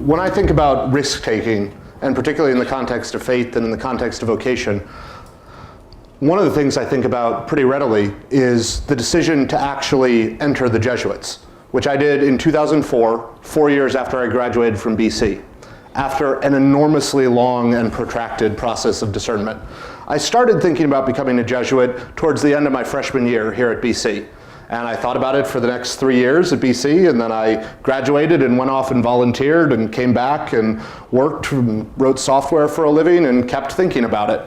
When I think about risk-taking, and particularly in the context of faith and in the context of vocation, one of the things I think about pretty readily is the decision to actually enter the Jesuits, which I did in 2004, 4 years after I graduated from BC, after an enormously long and protracted process of discernment. I started thinking about becoming a Jesuit towards the end of my freshman year here at BC. And I thought about it for the next 3 years at BC, and then I graduated and went off and volunteered and came back and worked and wrote software for a living and kept thinking about it.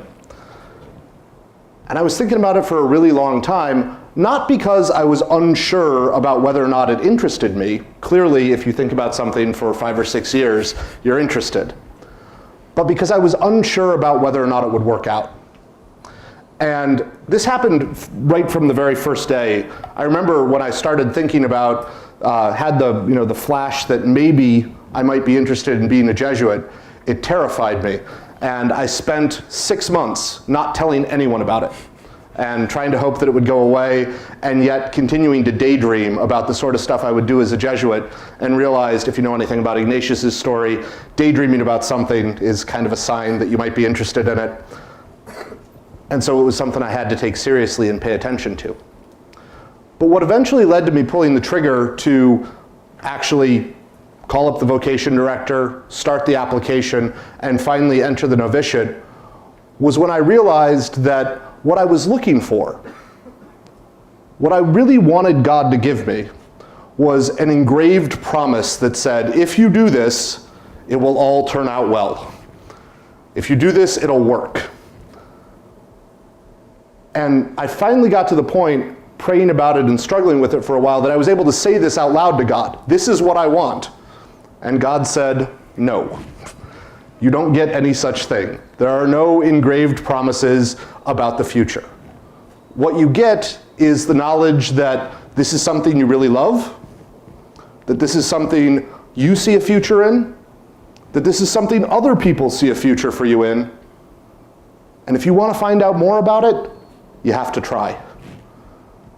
And I was thinking about it for a really long time, not because I was unsure about whether or not it interested me. Clearly, if you think about something for 5 or 6 years, you're interested. But because I was unsure about whether or not it would work out. And this happened right from the very first day. I remember when I started thinking about, had the flash that maybe I might be interested in being a Jesuit, it terrified me. And I spent 6 months not telling anyone about it and trying to hope that it would go away, and yet continuing to daydream about the sort of stuff I would do as a Jesuit, and realized, if you know anything about Ignatius's story, daydreaming about something is kind of a sign that you might be interested in it. And so it was something I had to take seriously and pay attention to. But what eventually led to me pulling the trigger to actually call up the vocation director, start the application, and finally enter the novitiate was when I realized that what I was looking for, what I really wanted God to give me, was an engraved promise that said, if you do this, it will all turn out well. If you do this, it'll work. And I finally got to the point, praying about it and struggling with it for a while, that I was able to say this out loud to God. This is what I want. And God said, no. You don't get any such thing. There are no engraved promises about the future. What you get is the knowledge that this is something you really love, that this is something you see a future in, that this is something other people see a future for you in. And if you want to find out more about it, you have to try.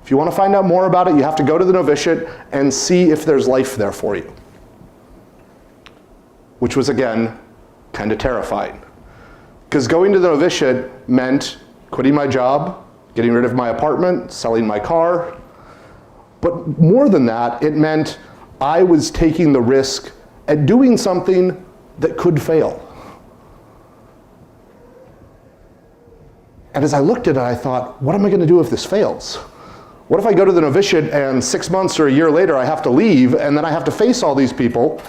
If you want to find out more about it, you have to go to the novitiate and see if there's life there for you. Which was, again, kind of terrifying. Because going to the novitiate meant quitting my job, getting rid of my apartment, selling my car. But more than that, it meant I was taking the risk at doing something that could fail. And as I looked at it, I thought, what am I going to do if this fails? What if I go to the novitiate and 6 months or a year later I have to leave, and then I have to face all these people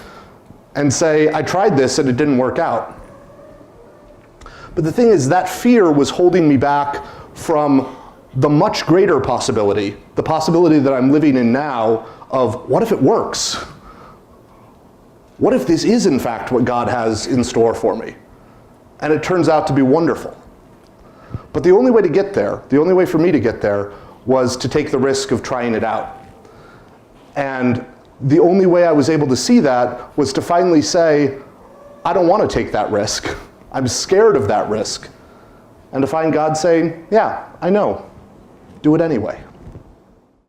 and say, I tried this and it didn't work out? But the thing is, that fear was holding me back from the much greater possibility, the possibility that I'm living in now, of what if it works? What if this is in fact what God has in store for me? And it turns out to be wonderful. But the only way to get there, the only way for me to get there, was to take the risk of trying it out. And the only way I was able to see that was to finally say, I don't want to take that risk. I'm scared of that risk. And to find God saying, yeah, I know. Do it anyway.